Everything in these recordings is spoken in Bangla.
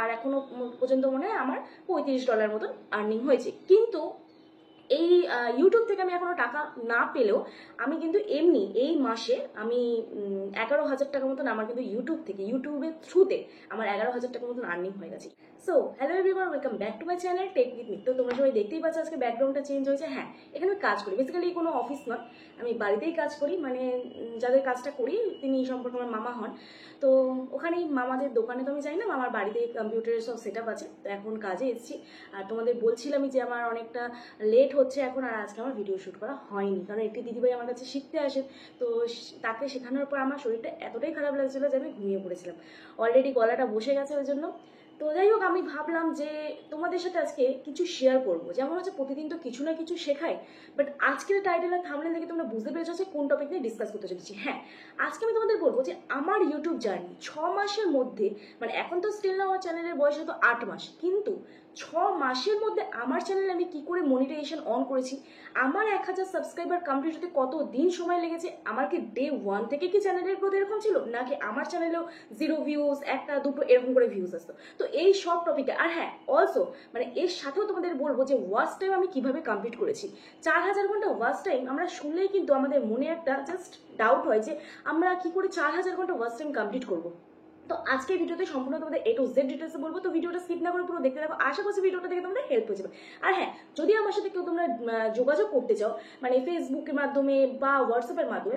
আর এখনো পর্যন্ত মনে হয় আমার $35 মতন আর্নিং হয়েছে। কিন্তু এই ইউটিউব থেকে আমি এখনো টাকা না পেলেও আমি কিন্তু এমনি এই মাসে আমি 11,000 টাকার মতন আমার কিন্তু ইউটিউবের থ্রুতে আমার 11,000 টাকার মতন আর্নিং হয়ে গেছে। So hello everyone, welcome back to my channel tech with me. তো তোমরা সবাই দেখতেই পাচ্ছ আজকে ব্যাকগ্রাউন্ডটা চেঞ্জ হয়েছে। হ্যাঁ, এখানে আমি কাজ করি, বেসিক্যালি কোনো অফিস নয়, আমি বাড়িতেই কাজ করি। মানে যাদের কাজটা করি তিনি সম্পর্কে আমার মামা হন। তো ওখানেই মামাদের দোকানে তো আমি যাই না, মামার বাড়িতে কম্পিউটারের সব সেট আপ আছে। তো এখন কাজে এসেছি। আর তোমাদের বলছিলামই যে আমার অনেকটা লেট হচ্ছে এখন, আর আজকে আমার ভিডিও শ্যুট করা হয়নি, কারণ একটি দিদিভাই আমার কাছে শিখতে আসে। তো তাকে শেখানোর পর আমার শরীরটা এতটাই খারাপ লাগছিল যে আমি ঘুমিয়ে পড়েছিলাম। অলরেডি গলাটা বসে গেছে ওই জন্য। তো যাই হোক, আমি ভাবলাম যে তোমাদের সাথে আজকে কিছু শেয়ার করবো। যেমন হচ্ছে প্রতিদিন তো কিছু না কিছু শেখাই, বাট আজকের টাইটেল আর থাম্বনেল থেকে তোমরা বুঝতে পেরেছো যে কোন টপিক নিয়ে ডিসকাস করতে চলেছি। হ্যাঁ, আজকে আমি তোমাদের বলবো যে আমার ইউটিউব জার্নি 6 মাসের মধ্যে, মানে এখন তো স্টিল না আমার চ্যানেলের বয়স হয়তো 8 মাস, কিন্তু 6 মাসের মধ্যে আমার চ্যানেলে আমি কি করে মনিটাইজেশন অন করেছি, আমার 1000 সাবস্ক্রাইবার কমপ্লিট হতে কত দিন সময় লেগেছে, আমার কি ডে 1 থেকে কি চ্যানেলের গ্রোথ এরকম ছিল, নাকি আমার চ্যানেলেও 0 ভিউজ, 1টা 2টো এরকম করে ভিউজ আসতো। তো এই সব টপিকে, আর হ্যাঁ অলসো মানে এর সাথেও তোমাদের বলবো যে ওয়াচ টাইম আমি কিভাবে কমপ্লিট করেছি। 4000 ঘন্টা ওয়াচ টাইম আমরা শুনলেই কিন্তু আমাদের মনে একটা জাস্ট ডাউট হয় যে আমরা কি করে 4000 ঘন্টা ওয়াচ টাইম কমপ্লিট করবো। তো আজকে ভিডিওতে সম্পূর্ণ তোমাদের A to Z ডিটেলসে বলবো। তো ভিডিওটা স্কিপ না করে পুরো দেখতে থাকো, আশা করছি ভিডিওটা দেখে তোমরা হেল্প হয়ে যাবে। আর হ্যাঁ, যদি আমার সাথে কেউ তোমরা যোগাযোগ করতে চাও, মানে ফেসবুকের মাধ্যমে বা হোয়াটসঅ্যাপের মাধ্যমে,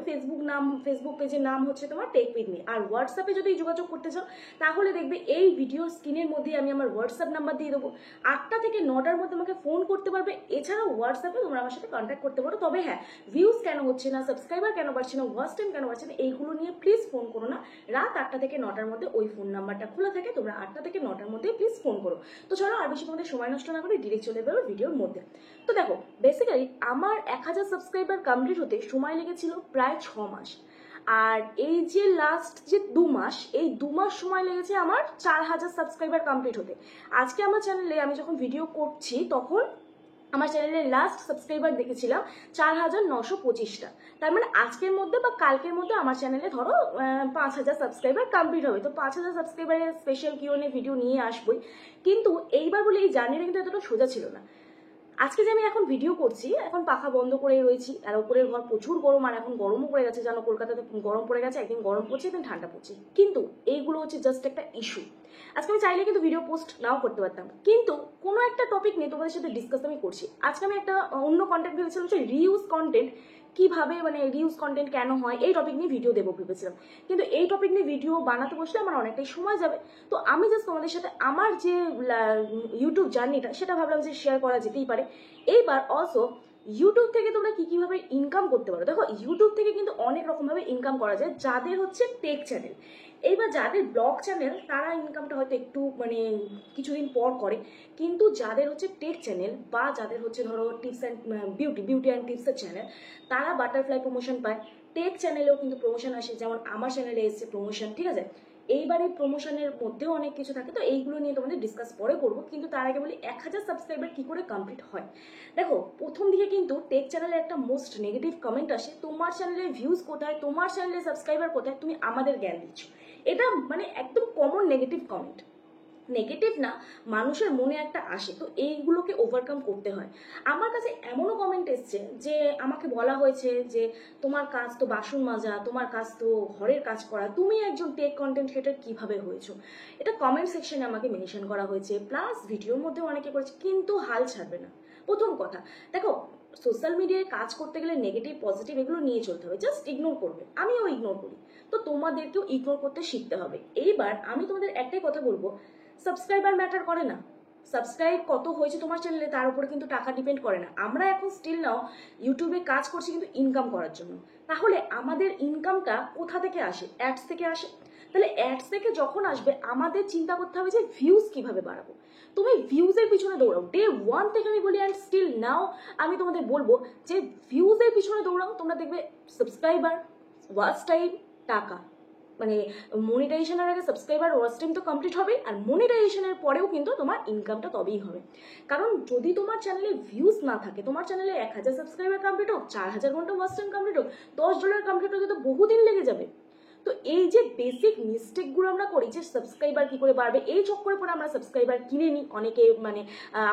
ফেসবুক পেজের নাম হচ্ছে তোমার টেক উইথ মি। আর হোয়াটসঅ্যাপে যদি যোগাযোগ করতে চাও তাহলে দেখবে এই ভিডিওর স্ক্রিনের মধ্যে আমি আমার হোয়াটসঅ্যাপ নাম্বার দিয়ে দেবো। 8টা থেকে 9টার মধ্যে আমাকে ফোন করতে পারবে। এছাড়াও হোয়াটসঅ্যাপে তোমরা আমার সাথে কন্ট্যাক্ট করতে পারো। তবে হ্যাঁ, ভিউজ কেন হচ্ছে না, সাবস্ক্রাইবার কেন বাড়ছে না, ওয়াচ টাইম কেন বাড়ছে না, এইগুলো নিয়ে প্লিজ ফোন করো না। রাত 8টা থেকে 9টার মধ্যে ওই ফোন নাম্বারটা খোলা থাকে, তোমরা 8টা থেকে 9টার মধ্যে প্লিজ ফোন করো। তো চলো আর বেশি তোমাদের সময় নষ্ট না করে ডিরেক্ট চলে যাবে ভিডিওর মধ্যে। তো দেখো, বেসিক্যালি আমার 1000 সাবস্ক্রাইবার কমপ্লিট হতে সময় লেগেছিল প্রায় 6 মাস। আর এই যে লাস্ট যে 2 মাস, এই 2 মাস সময় লেগেছে আমার 4000 সাবস্ক্রাইবার কমপ্লিট হতে। আজকে আমার চ্যানেলে আমি যখন ভিডিও করছি তখন আমার চ্যানেলের লাস্ট সাবস্ক্রাইবার দেখেছিলাম 4925টা। তার মানে আজকের মধ্যে বা কালকের মধ্যে আমার চ্যানেলে ধরো 5000 সাবস্ক্রাইবার কমপ্লিট হবে। তো 5000 সাবস্ক্রাইবারের স্পেশাল কিউএনএ ভিডিও নিয়ে আসবোই। কিন্তু এইবার বলে এই জার্নিটা কিন্তু এতটা সোজা ছিল না। আজকে যে আমি এখন ভিডিও করছি, এখন পাখা বন্ধ করে রয়েছি, আর উপরের ঘর প্রচুর গরম, আর এখন গরমও পড়ে গেছে, জানো কলকাতাতে গরম পড়ে গেছে, একদিন গরম পড়ছে একদিন ঠান্ডা পড়ছে। কিন্তু এইগুলো হচ্ছে জাস্ট একটা ইস্যু। আজকে আমি চাইলে কিন্তু ভিডিও পোস্ট নাও করতে পারতাম, কিন্তু কোনো একটা টপিক নিয়ে তোমাদের সাথে ডিসকাস আমি করছি। আজকে আমি একটা অন্য কন্টেন্ট ভেবেছিলাম যে রিউজ কন্টেন্ট কিভাবে, মানে রিউজ কন্টেন্ট কেন হয়, এই টপিক নিয়ে ভিডিও দেবো ভেবেছিলাম। কিন্তু এই টপিক নিয়ে ভিডিও বানাতে বসলে আমার অনেকটাই সময় যাবে। তো আমি জাস্ট তোমাদের সাথে আমার যে ইউটিউব জার্নিটা সেটা ভাবলাম যে শেয়ার করা যেতেই পারে। এইবার অলসো ইউটিউব থেকে তোমরা কিভাবে ইনকাম করতে পারো। দেখো, ইউটিউব থেকে কিন্তু অনেক রকমভাবে ইনকাম করা যায়। যাদের হচ্ছে টেক চ্যানেল, এইবার যাদের ব্লগ চ্যানেল তারা ইনকামটা হয়তো একটু মানে কিছুদিন পর করে, কিন্তু যাদের হচ্ছে টেক চ্যানেল বা যাদের হচ্ছে ধরো টিপস অ্যান্ড বিউটি অ্যান্ড টিপসের চ্যানেল, তারা বাটারফ্লাই প্রমোশন পায়। টেক চ্যানেলেও কিন্তু প্রমোশন আসে, যেমন আমার চ্যানেলে এসছে প্রমোশন, ঠিক আছে। এইবারে প্রমোশনের মধ্যেও অনেক কিছু থাকে, তো এইগুলো নিয়ে তোমাদের ডিসকাস পরে করবো। কিন্তু তার আগে বলি 1000 সাবস্ক্রাইবার কি করে কমপ্লিট হয়। দেখো, প্রথম দিকে কিন্তু টেক চ্যানেলে একটা মোস্ট নেগেটিভ কমেন্ট আসে, তোমার চ্যানেলের ভিউজ কোথায়, তোমার চ্যানেলের সাবস্ক্রাইবার কোথায়, তুমি আমাদের জ্ঞান দিচ্ছ। এটা মানে একদম কমন নেগেটিভ কমেন্ট। নেগেটিভ না, মানুষের মনে একটা আসে, তো এইগুলোকে ওভারকাম করতে হয়। আমার কাছে এমনও কমেন্ট এসছে যে আমাকে বলা হয়েছে যে তোমার কাজ তো বাসন মাজা, তোমার কাজ তো ঘরের কাজ করা, তুমি একজন টেক কন্টেন্ট ক্রিয়েটর কিভাবে হয়েছো। এটা কমেন্ট সেকশনে আমাকে মেনশন করা হয়েছে, প্লাস ভিডিওর মধ্যে অনেকে করেছে, কিন্তু হাল ছাড়বে না। প্রথম কথা, দেখো সোশ্যাল মিডিয়ায় কাজ করতে গেলে নেগেটিভ পজিটিভ এগুলো নিয়ে চলতে হবে, জাস্ট ইগনোর করবে, আমিও ইগনোর করি। তো তোমাদেরকেও ইগনোর করতে শিখতে হবে। এইবার আমি তোমাদের একটাই কথা বলবো, সাবস্ক্রাইবার ম্যাটার করে না। সাবস্ক্রাইব কত হয়েছে তোমার চ্যানেলে তার উপরে কিন্তু টাকা ডিপেন্ড করে না। আমরা এখন স্টিল নাও ইউটিউবে কাজ করছি কিন্তু ইনকাম করার জন্য। তাহলে আমাদের ইনকামটা কোথা থেকে আসে? অ্যাডস থেকে আসে। তাহলে অ্যাডস থেকে যখন আসবে আমাদের চিন্তা করতে হবে যে ভিউজ কিভাবে বাড়াবো। তুমি ভিউজের পিছনে দৌড়াও, ডে 1 থেকে আমি বলি, অ্যান্ড স্টিল নাও আমি তোমাদের বলবো যে ভিউজের পিছনে দৌড়াও, তোমরা দেখবে সাবস্ক্রাইবার, ওয়াচ টাইম, টাকা, মানে মনিটাইজেশনের আগে সাবস্ক্রাইবার ওয়াচ টাইম তো কমপ্লিট হবে, আর মনিটাইজেশনের পরেও কিন্তু তোমার ইনকামটা তবেই হবে। কারণ যদি তোমার চ্যানেলে ভিউজ না থাকে, তোমার চ্যানেলে 1000 সাবস্ক্রাইবার কমপ্লিট হোক, 4000 ঘন্টা ওয়াচ টাইম কমপ্লিট হোক, $10 কমপ্লিট হতে তো বহুদিন লেগে যাবে। তো এই যে বেসিক মিস্টেকগুলো আমরা করি, যে সাবস্ক্রাইবার কি করে বাড়বে, এই চক্করে পরে আমরা সাবস্ক্রাইবার কিনে নিই। অনেকে মানে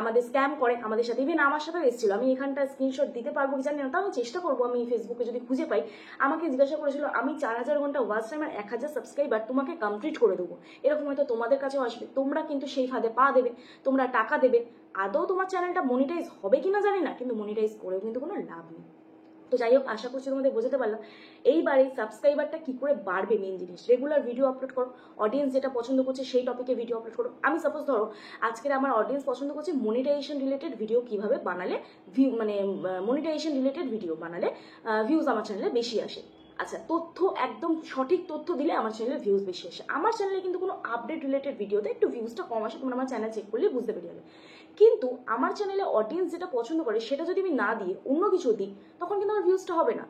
আমাদের স্ক্যাম করে আমাদের সাথে, ইভেন আমার সাথে এসেছিল। আমি এখানটা স্ক্রিনশট দিতে পারবো কি জানি না, তাও আমি চেষ্টা করবো, আমি ফেসবুকে যদি খুঁজে পাই। আমাকে জিজ্ঞাসা করেছিল, আমি 4000 ঘন্টা ওয়াচ টাইম আর 1000 সাবস্ক্রাইবার তোমাকে কমপ্লিট করে দেবো। এরকম হয়তো তোমাদের কাছেও আসবে, তোমরা কিন্তু সেই ফাঁদে পা দেবে, তোমরা টাকা দেবে। আদৌ তোমার চ্যানেলটা মনিটাইজ হবে কিনা জানি না, কিন্তু মনিটাইজ করেও কিন্তু কোনো লাভ নেই। তো যাই হোক, আশা করছি তোমাদের বোঝাতে পারলাম। এইবারে সাবস্ক্রাইবারটা কি করে বাড়বে, মেন জিনিস রেগুলার ভিডিও আপলোড করো, অডিয়েন্স যেটা পছন্দ করছে সেই টপিকে ভিডিও আপলোড করো। আমি সাপোজ ধরো আজকের আমার অডিয়েন্স পছন্দ করছে মনিটাইজেশন রিলেটেড ভিডিও কিভাবে বানালে ভিউ, মানে মনিটাইজেশন রিলেটেড ভিডিও বানালে ভিউজ আমার চ্যানেলে বেশি আসে। আচ্ছা, তথ্য একদম সঠিক তথ্য দিলে আমার চ্যানেলে ভিউজ বেশি আসে। আমার চ্যানেলে কিন্তু কোনো আপডেট রিলেটেড ভিডিওতে একটু ভিউজটা কম আসে, তোমরা আমার চ্যানেল চেক করলে বুঝতে পেরে যাবে। কিন্তু আমার চ্যানেলে অডিয়েন্স যেটা পছন্দ করে সেটা যদি আমি না দিয়ে অন্য কিছু দিই, তখন কিন্তু আমার ভিউজটা হবে না।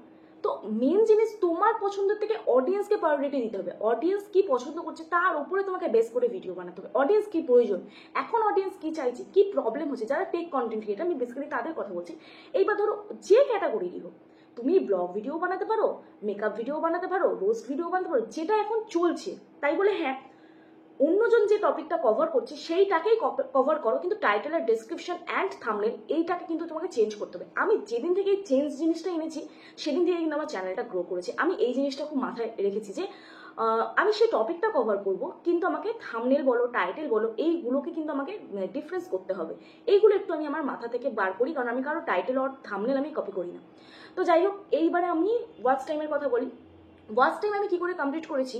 তো মেন জিনিস, তোমার পছন্দের থেকে অডিয়েন্সকে প্রায়োরিটি দিতে হবে। অডিয়েন্স কি পছন্দ করছে তার উপরে তোমাকে বেস করে ভিডিও বানাতে হবে। অডিয়েন্স কি প্রয়োজন, এখন অডিয়েন্স কি চাইছে, কি প্রবলেম হচ্ছে, যারা টেক কন্টেন্ট ক্রিয়েটার, আমি বেসিক্যালি তাদের কথা বলছি। এইবার ধরো যে ক্যাটাগরিরই হোক, তুমি ব্লগ ভিডিও বানাতে পারো, মেকআপ ভিডিও বানাতে পারো, রোস্ট ভিডিও বানাতে পারো, যেটা এখন চলছে। তাই বলে হ্যাঁ অন্যজন যে টপিকটা কভার করছে সেইটাকেই কভার করো, কিন্তু টাইটেল আর ডেসক্রিপশন অ্যান্ড থাম্বনেল এইটাকে কিন্তু তোমাকে চেঞ্জ করতে হবে। আমি যেদিন থেকে এই চেঞ্জ জিনিসটা এনেছি সেদিন থেকে কিন্তু আমার চ্যানেলটা গ্রো করেছে। আমি এই জিনিসটা খুব মাথায় রেখেছি যে আমি সেই টপিকটা কভার করব, কিন্তু আমাকে থাম্বনেল বলো, টাইটেল বলো, এইগুলোকে কিন্তু আমাকে ডিফারেন্স করতে হবে। এইগুলো একটু আমি আমার মাথা থেকে বার করি, কারণ আমি কারো টাইটেল আর থাম্বনেল আমি কপি করি না। তো যাই হোক, এইবারে আমি ওয়াচ টাইমের কথা বলি। ওয়াচ টাইম আমি কি করে কমপ্লিট করেছি,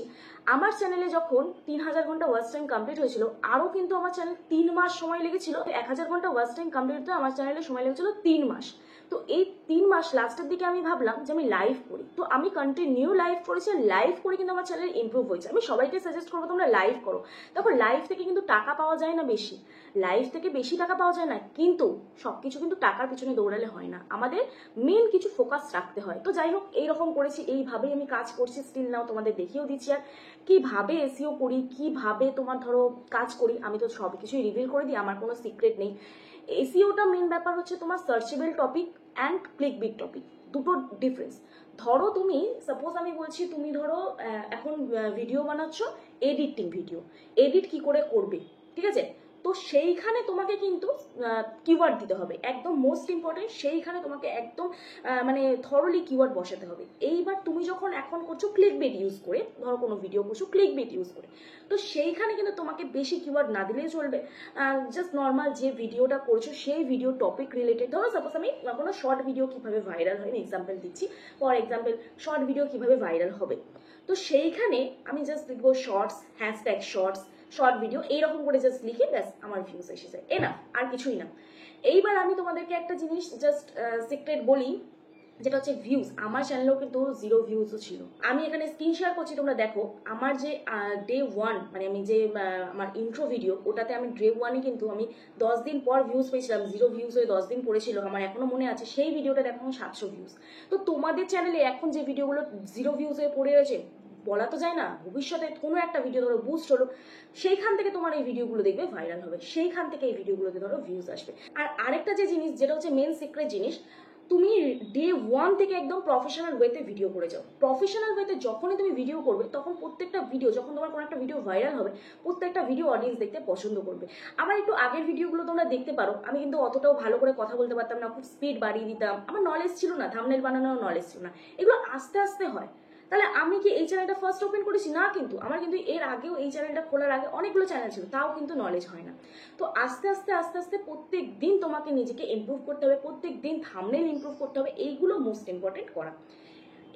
আমার চ্যানেলে যখন 3000 ঘন্টা ওয়াচ টাইম কমপ্লিট হয়েছিল, আরও কিন্তু আমার চ্যানেল 3 মাস সময় লেগেছিল। 1000 ঘন্টা ওয়াচ টাইম কমপ্লিট হতে আমার চ্যানেলে সময় লেগেছিল 3 মাস। তো এই 3 মাস লাস্টের দিকে আমি ভাবলাম যে আমি লাইভ করি, তো আমি কন্টিনিউ লাইভ করেছি। লাইভ করে কিন্তু আমার চ্যানেল ইমপ্রুভ হয়েছে। আমি সবাইকে সাজেস্ট করবো তোমরা লাইভ করো। দেখো লাইভ থেকে কিন্তু টাকা পাওয়া যায় না বেশি, লাইভ থেকে বেশি টাকা পাওয়া যায় না, কিন্তু সবকিছু কিন্তু টাকার পিছনে দৌড়ালে হয় না, আমাদের মেন কিছু ফোকাস রাখতে হয়। তো যাই হোক, এইরকম করেছি, এইভাবেই আমি কাজ করছি স্টিল নাও, তোমাদের দেখিয়েও দিচ্ছি। আর কিভাবে এসইও করি, কিভাবে তোমার ধরো কাজ করি, আমি তো সব কিছুই রিভিল করে দিই, আমার কোনো সিক্রেট নেই। এসইওটা মেন ব্যাপার হচ্ছে তোমার searchable topic and clickbait topic, দুটো ডিফারেন্স। ধরো তুমি সাপোজ আমি বলছি, তুমি ধরো এখন ভিডিও বানাচ্ছ, এডিটিং ভিডিও, এডিট কি করে করবে, ঠিক আছে? তো সেইখানে তোমাকে কিন্তু কিওয়ার্ড দিতে হবে, একদম মোস্ট ইম্পর্টেন্ট। সেইখানে তোমাকে একদম মানে থরলি কিওয়ার্ড বসাতে হবে। এইবার তুমি যখন এখন করছো ক্লিক বেট ইউজ করে, ধরো কোনো ভিডিও করছো ক্লিক বেট ইউজ করে, তো সেইখানে কিন্তু তোমাকে বেশি কিওয়ার্ড না দিলেই চলবে। জাস্ট নর্মাল যে ভিডিওটা করছো সেই ভিডিও টপিক রিলেটেড, ধরো সাপোজ আমি কোনো শর্ট ভিডিও কিভাবে ভাইরাল হয়, আমি এক্সাম্পল দিচ্ছি, ফর এক্সাম্পল শর্ট ভিডিও কিভাবে ভাইরাল হবে, তো সেইখানে আমি জাস্ট লিখবো shorts, hashtag shorts, short video, এইরকম করে জাস্ট লিখে ব্যাস আমার ভিউজ এসে যায়, এনাফ, আর কিছুই না। এইবার আমি তোমাদেরকে একটা জিনিস জাস্ট সিক্রেট বলি, যেটা হচ্ছে ভিউজ। আমার চ্যানেলেও কিন্তু 0 ভিউজও ছিল। আমি এখানে স্ক্রিন শেয়ার করছি, তোমরা দেখো আমার যে ডে 1, মানে আমি যে আমার ইন্ট্রো ভিডিও, ওটাতে আমি ডে 1-এ কিন্তু আমি 10 দিন পর ভিউজ পেয়েছিলাম, 0 ভিউজ হয়ে 10 দিন পড়েছিল, আমার এখনো মনে আছে। সেই ভিডিওটা দেখো 700 ভিউজ। তো তোমাদের চ্যানেলে এখন যে ভিডিওগুলো 0 ভিউজ হয়ে পড়ে রয়েছে, বলা তো যায় না, ভবিষ্যতে কোনো একটা ভিডিও ধরো বুস্ট হলো, সেইখান থেকে তোমার এই ভিডিওগুলো দেখবে ভাইরাল হবে, সেইখান থেকে এই ভিডিওগুলোতে ধরো ভিউজ আসবে। আর আরেকটা যে জিনিস, যেটা হচ্ছে মেন সিক্রেট জিনিস, তুমি ডে 1 থেকে একদম প্রফেশনাল ওয়েতে ভিডিও করে যাও। প্রফেশনাল ওয়েতে যখনই তুমি ভিডিও করবে, তখন প্রত্যেকটা ভিডিও, যখন তোমার কোনো একটা ভিডিও ভাইরাল হবে, প্রত্যেকটা ভিডিও অডিয়েন্স দেখতে পছন্দ করবে। আমার একটু আগের ভিডিওগুলো তোমরা দেখতে পারো, আমি কিন্তু অতটাও ভালো করে কথা বলতে পারতাম না, খুব স্পিড বাড়িয়ে দিতাম, আমার নলেজ ছিল না, থাম্বনেল বানানোর নলেজ ছিল না। এগুলো আস্তে আস্তে হয়। তাহলে আমি কি এই চ্যানেলটা ফার্স্ট ওপেন করেছি না, কিন্তু আমার কিন্তু এর আগেও, এই চ্যানেলটা খোলার আগে অনেকগুলো চ্যানেল ছিল, তাও কিন্তু নলেজ হয় না। তো আস্তে আস্তে আস্তে আস্তে প্রত্যেক দিন তোমাকে নিজেকে ইমপ্রুভ করতে হবে, প্রত্যেক দিন থাম্বনেল ইমপ্রুভ করতে হবে, এইগুলো মোস্ট ইম্পর্টেন্ট করা।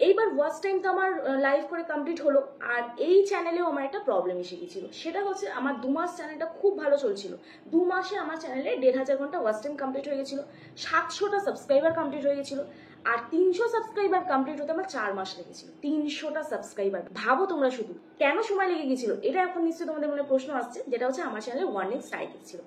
এইবার ওয়াচ টাইম তো আমার লাইভ করে কমপ্লিট হলো। আর এই চ্যানেলেও আমার একটা প্রবলেম এসে গেছিল, সেটা হচ্ছে আমার 2 মাস চ্যানেলটা খুব ভালো চলছিল। 2 মাসে আমার চ্যানেলে 1500 ঘন্টা ওয়াচ টাইম কমপ্লিট হয়ে গেছিল, 700টা সাবস্ক্রাইবার কমপ্লিট হয়ে গেছিল। আর 300 সাবস্ক্রাইবার কমপ্লিট হতে আমার 4 মাস লেগেছিল। 300টা সাবস্ক্রাইবার, ভাবো তোমরা শুধু কেন সময় লেগে গেছিল। এটা এখন নিশ্চয়ই তোমাদের মনে প্রশ্ন আসছে, যেটা হচ্ছে আমার চ্যানেলে ওয়ার্নিং স্ট্রাইক এসেছিল।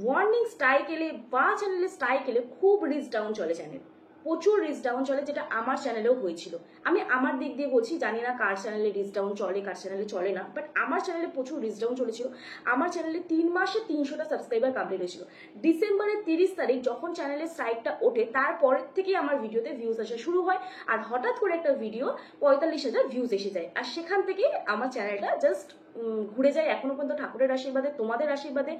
ওয়ার্নিং স্ট্রাইক এলে বা চ্যানেলে স্ট্রাইক এলে খুব রিচ ডাউন চলে চ্যানেল। প্রচুর রিচ ডাউন চলে, যেটা আমার চ্যানেলেও হয়েছিল। আমি আমার দিক দিয়ে বলছি, জানি না কার চ্যানেলে রিচ ডাউন চলে কার চ্যানেলে চলে না, বাট আমার চ্যানেলে প্রচুর রিচ ডাউন চলেছিল। আমার চ্যানেলে 3 মাসে 300টা সাবস্ক্রাইবার কমপ্লিট হয়েছিল। ডিসেম্বরের 30 তারিখ যখন চ্যানেলের সাইটটা ওঠে, তারপরের থেকেই আমার ভিডিওতে ভিউজ আসা শুরু হয়, আর হঠাৎ করে একটা ভিডিও 45,000 ভিউজ এসে যায়, আর সেখান থেকে আমার চ্যানেলটা জাস্ট ঘুরে যায়। এখনো পর্যন্ত ঠাকুরের আশীর্বাদে, তোমাদের আশীর্বাদে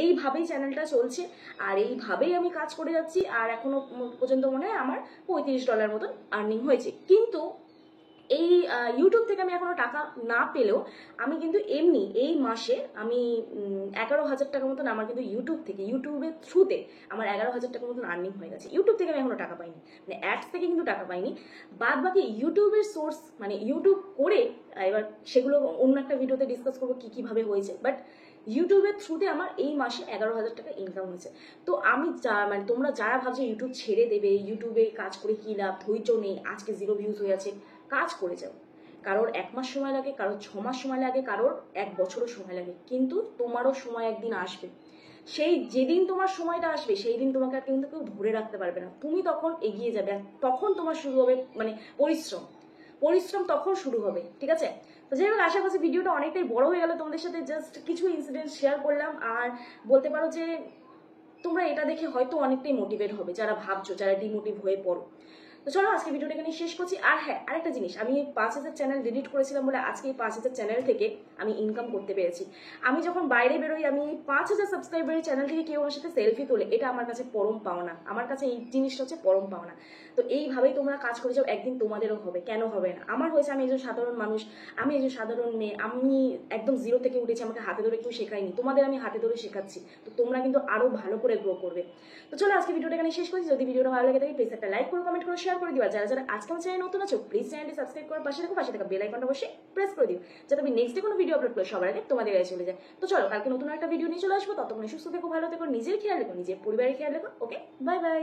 এইভাবেই চ্যানেলটা চলছে, আর এইভাবেই আমি কাজ করে যাচ্ছি। আর এখনো পর্যন্ত মনে হয় আমার $35 মতন আর্নিং হয়েছে। কিন্তু এই ইউটিউব থেকে আমি এখনো টাকা না পেলেও আমি কিন্তু এমনি এই মাসে আমি 11,000 টাকার মতন আমার কিন্তু ইউটিউবের থ্রুতে আমার 11,000 টাকার মতন আর্নিং হয়ে গেছে। ইউটিউব থেকে আমি এখনো টাকা পাইনি, মানে অ্যাডস থেকে কিন্তু টাকা পাইনি। বাদ বাকি ইউটিউবের সোর্স, মানে ইউটিউব করে, এবার সেগুলো অন্য একটা ভিডিওতে ডিসকাস করবো কি কিভাবে হয়েছে, বাট ইউটিউবের থ্রুতে আমার এই মাসে 11,000 টাকা ইনকাম হয়েছে। তো আমি মানে তোমরা যারা ভাবছো ইউটিউব ছেড়ে দেবে, ইউটিউবে কাজ করে কি লাভ, ধৈর্য নেই, আজকে 0 ভিউজ হয়ে আছে, কাজ করে যাও। কারোর 1 মাস সময় লাগে, কারোর 6 মাস সময় লাগে, কারোর 1 বছরও সময় লাগে, কিন্তু তোমারও সময় একদিন আসবে। সেই যেদিন তোমার সময়টা আসবে সেই দিন তোমাকে আর কিন্তু কেউ ধরে রাখতে পারবে না, তুমি তখন এগিয়ে যাবে, আর তখন তোমার শুরু হবে মানে পরিশ্রম তখন শুরু হবে, ঠিক আছে? তো যাই হোক, আশা করছি ভিডিওটা অনেকটাই বড় হয়ে গেল, তোমাদের সাথে জাস্ট কিছু ইনসিডেন্ট শেয়ার করলাম। আর বলতে পারো যে তোমরা এটা দেখে হয়তো অনেকটাই মোটিভেট হবে, যারা ভাবছো, যারা ডিমোটিভ হয়ে পড়ো। তো চলো আজকে ভিডিওটা এখানে শেষ করছি। আর হ্যাঁ, আরেকটা জিনিস, আমি 5,000 চ্যানেল ডিলিট করেছিলাম বলে আজকে এই 5,000 চ্যানেল থেকে আমি ইনকাম করতে পেরেছি। আমি যখন বাইরে বেরোই, আমি 5,000 সাবস্ক্রাইবারের চ্যানেল থেকে কেউ আমার সাথে সেলফি তোলে, এটা আমার কাছে পরম পাওনা। আমার কাছে এই জিনিসটা হচ্ছে পরম পাওনা। তো এইভাবেই তোমরা কাজ করে যাও, একদিন তোমাদেরও হবে, কেন হবে না? আমার হয়েছে, আমি একজন সাধারণ মানুষ, আমি একজন সাধারণ মেয়ে, আমি একদম 0 থেকে উঠেছি, আমাকে হাতে ধরে কেউ শেখায়নি, তোমাদের আমি হাতে ধরে শেখাচ্ছি। তো তোমরা কিন্তু আরো ভালো করে গ্রো করবে। তো চলো আজকে ভিডিওটা এখানে শেষ করছি। যদি ভিডিওটা ভালো লাগে থাকে প্লিজ একটা লাইক করো, কমেন্ট করো, শেয়ার করে দিও। যারা যারা আজকে আমার চ্যানেল নতুন আছো প্লিজ চ্যানেলটি সাবস্ক্রাইব করার পাশে থাকা বেল আইকনটা বসে প্রেস করে দিও, যাতে আমি নেক্সট ডে কোনো ভিডিও আপলোড করে সবার আগে তোমাদের কাছে চলে যায়। তো চলো কালকে নতুন একটা ভিডিও নিয়ে চলে আসবো, ততক্ষণ সুস্থ থেকো, ভালো থেকো, নিজের খেয়াল রেখো, নিজের পরিবারের খেয়াল রেখো। ওকে, বাই বাই।